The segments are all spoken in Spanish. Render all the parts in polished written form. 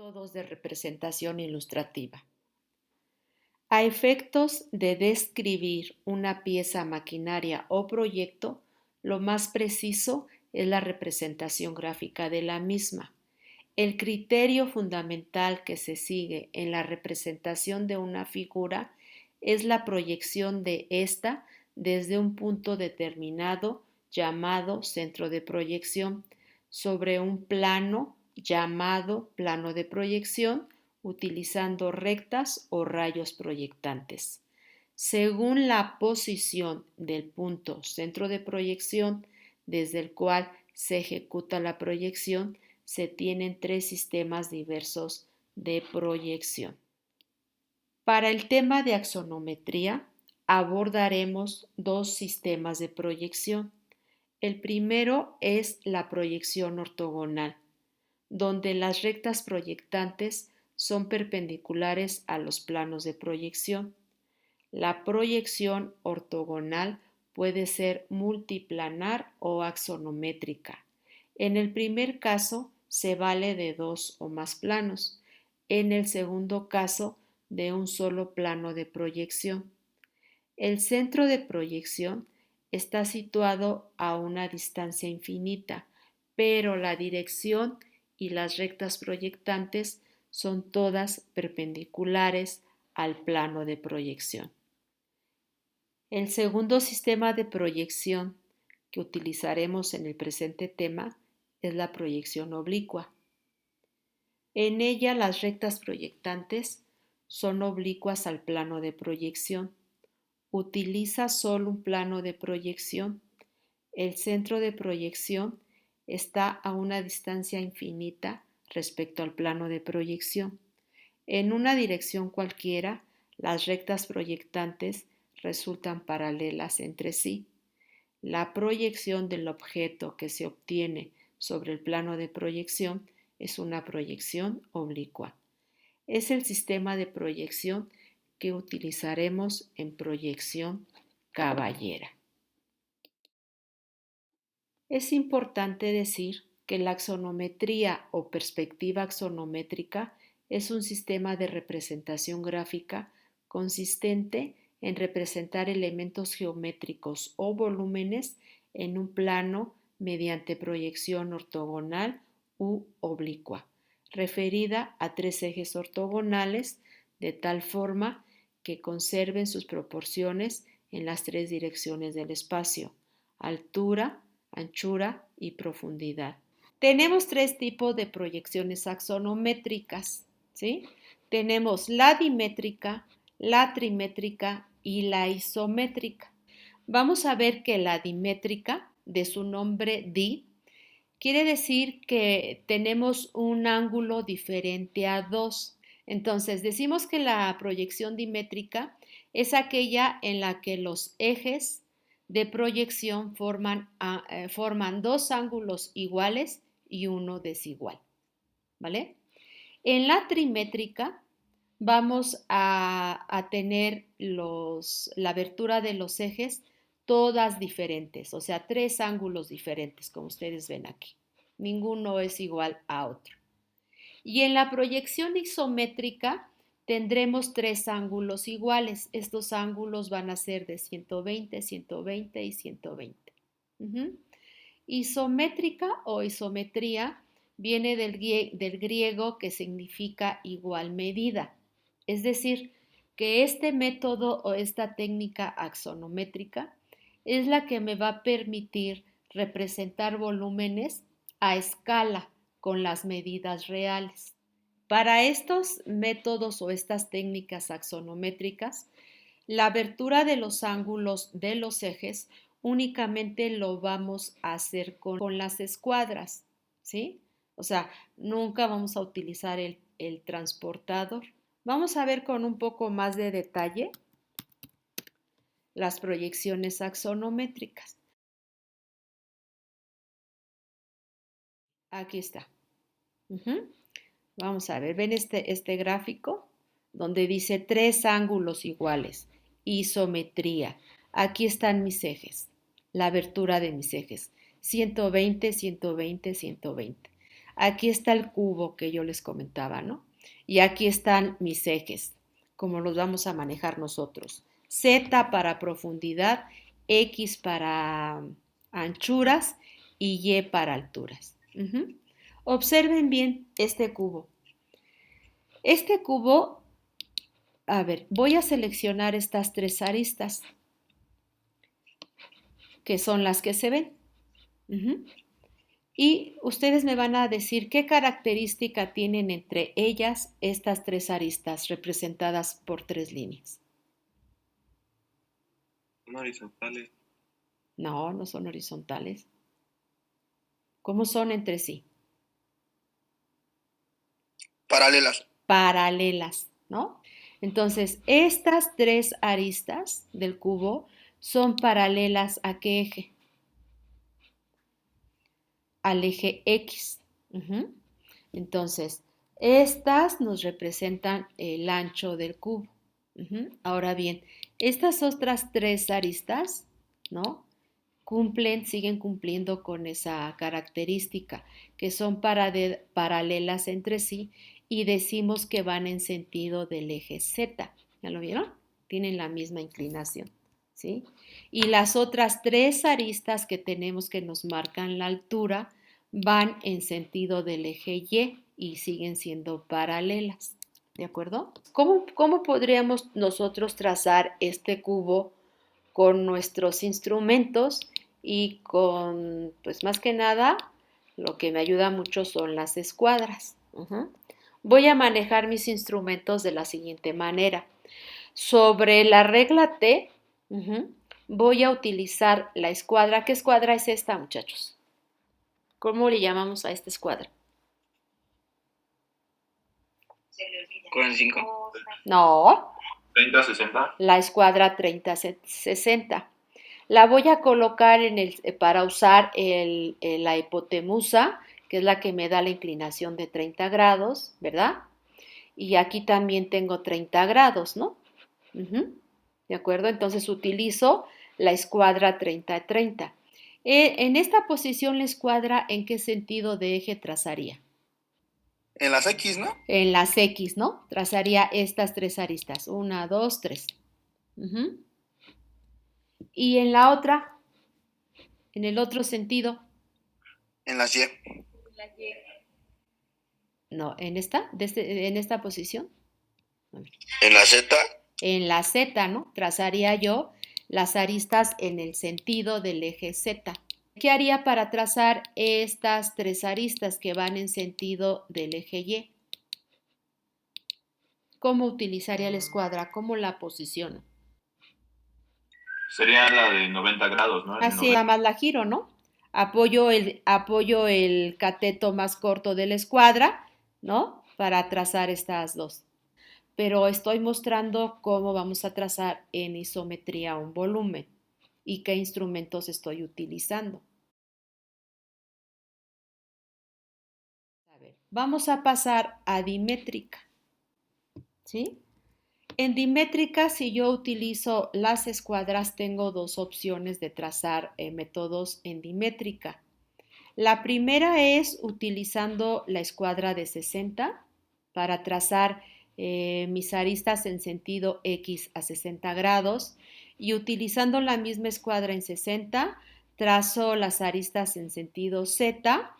Métodos de representación ilustrativa. A efectos de describir una pieza maquinaria o proyecto, lo más preciso es la representación gráfica de la misma. El criterio fundamental que se sigue en la representación de una figura es la proyección de ésta desde un punto determinado llamado centro de proyección sobre un plano llamado plano de proyección, utilizando rectas o rayos proyectantes. Según la posición del punto centro de proyección desde el cual se ejecuta la proyección, se tienen tres sistemas diversos de proyección. Para el tema de axonometría abordaremos dos sistemas de proyección. El primero es la proyección ortogonal, donde las rectas proyectantes son perpendiculares a los planos de proyección. La proyección ortogonal puede ser multiplanar o axonométrica. En el primer caso se vale de dos o más planos, en el segundo caso de un solo plano de proyección. El centro de proyección está situado a una distancia infinita, pero la dirección y las rectas proyectantes son todas perpendiculares al plano de proyección. El segundo sistema de proyección que utilizaremos en el presente tema es la proyección oblicua. En ella las rectas proyectantes son oblicuas al plano de proyección. Utiliza solo un plano de proyección. El centro de proyección está a una distancia infinita respecto al plano de proyección. En una dirección cualquiera, las rectas proyectantes resultan paralelas entre sí. La proyección del objeto que se obtiene sobre el plano de proyección es una proyección oblicua. Es el sistema de proyección que utilizaremos en proyección caballera. Es importante decir que la axonometría o perspectiva axonométrica es un sistema de representación gráfica consistente en representar elementos geométricos o volúmenes en un plano mediante proyección ortogonal u oblicua, referida a tres ejes ortogonales de tal forma que conserven sus proporciones en las tres direcciones del espacio: altura, anchura y profundidad. Tenemos tres tipos de proyecciones axonométricas, ¿sí? Tenemos la dimétrica, la trimétrica y la isométrica. Vamos a ver que la dimétrica, de su nombre di, quiere decir que tenemos un ángulo diferente a 2. Entonces, decimos que la proyección dimétrica es aquella en la que los ejes de proyección forman dos ángulos iguales y uno desigual, ¿vale? En la trimétrica vamos a tener la abertura de los ejes todas diferentes, o sea, tres ángulos diferentes, como ustedes ven aquí. Ninguno es igual a otro. Y en la proyección isométrica tendremos tres ángulos iguales. Estos ángulos van a ser de 120, 120 y 120. Isométrica o isometría viene del griego que significa igual medida. Es decir, que este método o esta técnica axonométrica es la que me va a permitir representar volúmenes a escala con las medidas reales. Para estos métodos o estas técnicas axonométricas, la abertura de los ángulos de los ejes únicamente lo vamos a hacer con las escuadras, ¿sí? O sea, nunca vamos a utilizar el transportador. Vamos a ver con un poco más de detalle las proyecciones axonométricas. Aquí está. Vamos a ver, ¿ven este gráfico? Donde dice tres ángulos iguales, isometría. Aquí están mis ejes, la abertura de mis ejes, 120, 120, 120. Aquí está el cubo que yo les comentaba, ¿no? Y aquí están mis ejes, como los vamos a manejar nosotros. Z para profundidad, X para anchuras y Y para alturas. Observen bien este cubo. Este cubo, a ver, voy a seleccionar estas tres aristas, que son las que se ven. Y ustedes me van a decir qué característica tienen entre ellas estas tres aristas representadas por tres líneas. Son horizontales. No, no son horizontales. ¿Cómo son entre sí? Paralelas. Paralelas, ¿no? Entonces, estas tres aristas del cubo son paralelas ¿a qué eje? Al eje X. Entonces, estas nos representan el ancho del cubo. Ahora bien, estas otras tres aristas, ¿no? Siguen cumpliendo con esa característica, que son paralelas entre sí y decimos que van en sentido del eje Z. ¿Ya lo vieron? Tienen la misma inclinación, ¿sí? Y las otras tres aristas que tenemos que nos marcan la altura van en sentido del eje Y siguen siendo paralelas. ¿De acuerdo? ¿Cómo podríamos nosotros trazar este cubo con nuestros instrumentos y con, pues más que nada, lo que me ayuda mucho son las escuadras? Voy a manejar mis instrumentos de la siguiente manera. Sobre la regla T, voy a utilizar la escuadra. ¿Qué escuadra es esta, muchachos? ¿Cómo le llamamos a esta escuadra? 45. No. 30-60. La escuadra 30-60. La voy a colocar para usar la hipotenusa, que es la que me da la inclinación de 30 grados, ¿verdad? Y aquí también tengo 30 grados, ¿no? ¿De acuerdo? Entonces utilizo la escuadra 30-30. En esta posición la escuadra, ¿en qué sentido de eje trazaría? En las X, ¿no? En las X, ¿no? Trazaría estas tres aristas. 1, 2, 3. Y en la otra, en el otro sentido. En las Y. No, en esta posición. En la Z. En la Z, ¿no? Trazaría yo las aristas en el sentido del eje Z. ¿Qué haría para trazar estas tres aristas que van en sentido del eje Y? ¿Cómo utilizaría la escuadra? ¿Cómo la posiciono? Sería la de 90 grados, ¿no? Así nada más la giro, ¿no? Apoyo el cateto más corto de la escuadra, ¿no? Para trazar estas dos. Pero estoy mostrando cómo vamos a trazar en isometría un volumen y qué instrumentos estoy utilizando. A ver, vamos a pasar a dimétrica, ¿sí? En dimétrica, si yo utilizo las escuadras, tengo dos opciones de trazar métodos en dimétrica. La primera es utilizando la escuadra de 60 para trazar mis aristas en sentido X a 60 grados y utilizando la misma escuadra en 60 trazo las aristas en sentido Z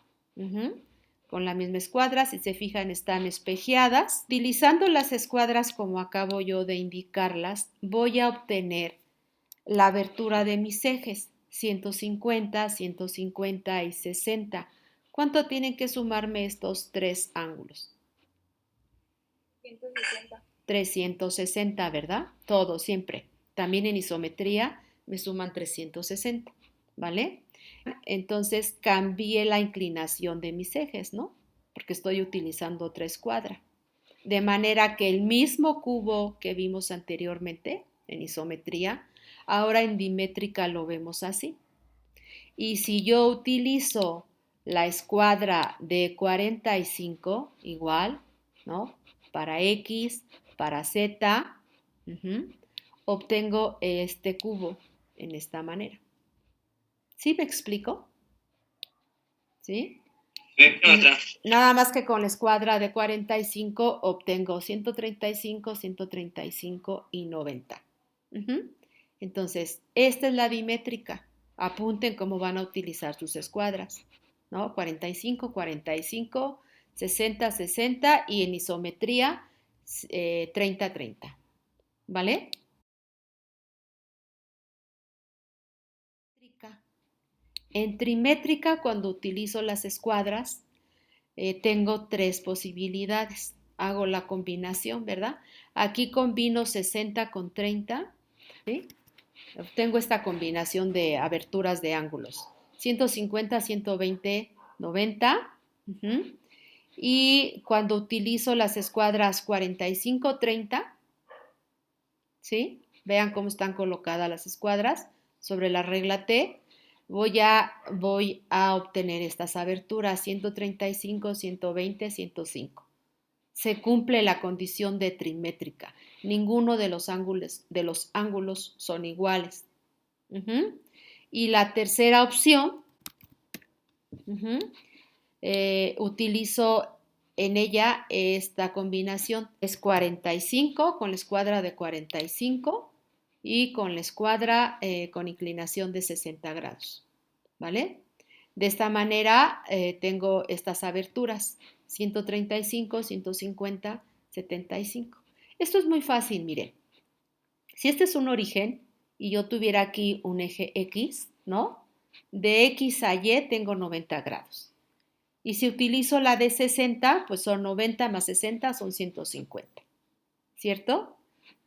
con la misma escuadra. Si se fijan, están espejeadas. Utilizando las escuadras como acabo yo de indicarlas, voy a obtener la abertura de mis ejes, 150, 150 y 60. ¿Cuánto tienen que sumarme estos tres ángulos? 160. 360, ¿verdad? Todo, siempre. También en isometría me suman 360, ¿vale? Entonces cambié la inclinación de mis ejes, ¿no? Porque estoy utilizando otra escuadra. De manera que el mismo cubo que vimos anteriormente en isometría, ahora en dimétrica lo vemos así. Y si yo utilizo la escuadra de 45, igual, ¿no? Para X, para Z, obtengo este cubo en esta manera. ¿Sí me explico? ¿Sí? Sí, otra. Nada más que con la escuadra de 45 obtengo 135, 135 y 90. Entonces, esta es la dimétrica. Apunten cómo van a utilizar sus escuadras, ¿no? 45, 45, 60, 60 y en isometría 30, 30. ¿Vale? En trimétrica, cuando utilizo las escuadras, tengo tres posibilidades. Hago la combinación, ¿verdad? Aquí combino 60 con 30, ¿sí? Tengo esta combinación de aberturas de ángulos. 150, 120, 90. Y cuando utilizo las escuadras 45, 30, ¿sí? Vean cómo están colocadas las escuadras sobre la regla T. Voy a obtener estas aberturas 135, 120, 105. Se cumple la condición de trimétrica. Ninguno de los ángulos son iguales. Y la tercera opción, utilizo en ella esta combinación. Es 45 con la escuadra de 45 y con la escuadra con inclinación de 60 grados. ¿Vale? De esta manera tengo estas aberturas, 135, 150, 75. Esto es muy fácil, miren. Si este es un origen y yo tuviera aquí un eje X, ¿no? De X a Y tengo 90 grados. Y si utilizo la de 60, pues son 90 más 60, son 150. ¿Cierto?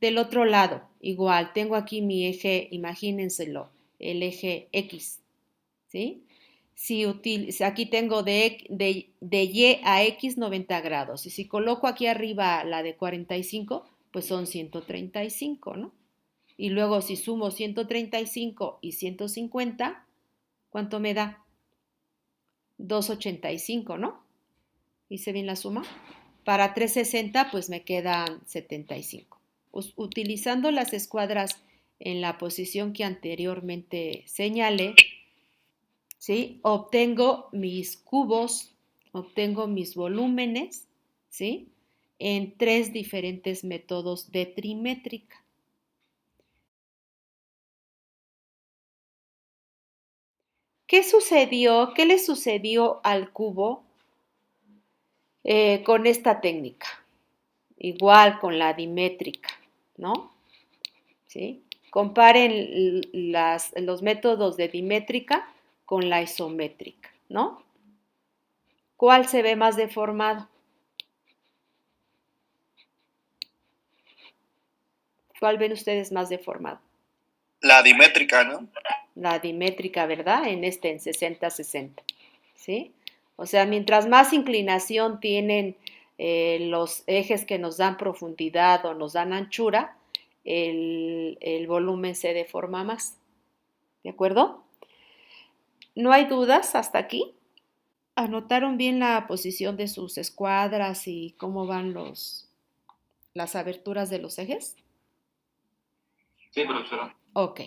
Del otro lado, igual, tengo aquí mi eje, imagínenselo, el eje X. ¿Sí? Si aquí tengo de Y a X 90 grados. Y si coloco aquí arriba la de 45, pues son 135, ¿no? Y luego si sumo 135 y 150, ¿cuánto me da? 285, ¿no? ¿Hice bien la suma? Para 360, pues me quedan 75. Utilizando las escuadras en la posición que anteriormente señalé, ¿sí? Obtengo mis cubos, obtengo mis volúmenes, ¿sí? En tres diferentes métodos de trimétrica. ¿Qué sucedió? ¿Qué le sucedió al cubo con esta técnica? Igual con la dimétrica, ¿no? ¿Sí? Comparen los métodos de dimétrica con la isométrica, ¿no? ¿Cuál se ve más deformado? ¿Cuál ven ustedes más deformado? La dimétrica, ¿no? La dimétrica, ¿verdad? En 60-60, ¿sí? O sea, mientras más inclinación tienen los ejes que nos dan profundidad o nos dan anchura, el volumen se deforma más, ¿de acuerdo? ¿No hay dudas hasta aquí? ¿Anotaron bien la posición de sus escuadras y cómo van las aberturas de los ejes? Sí, profesora. Ok.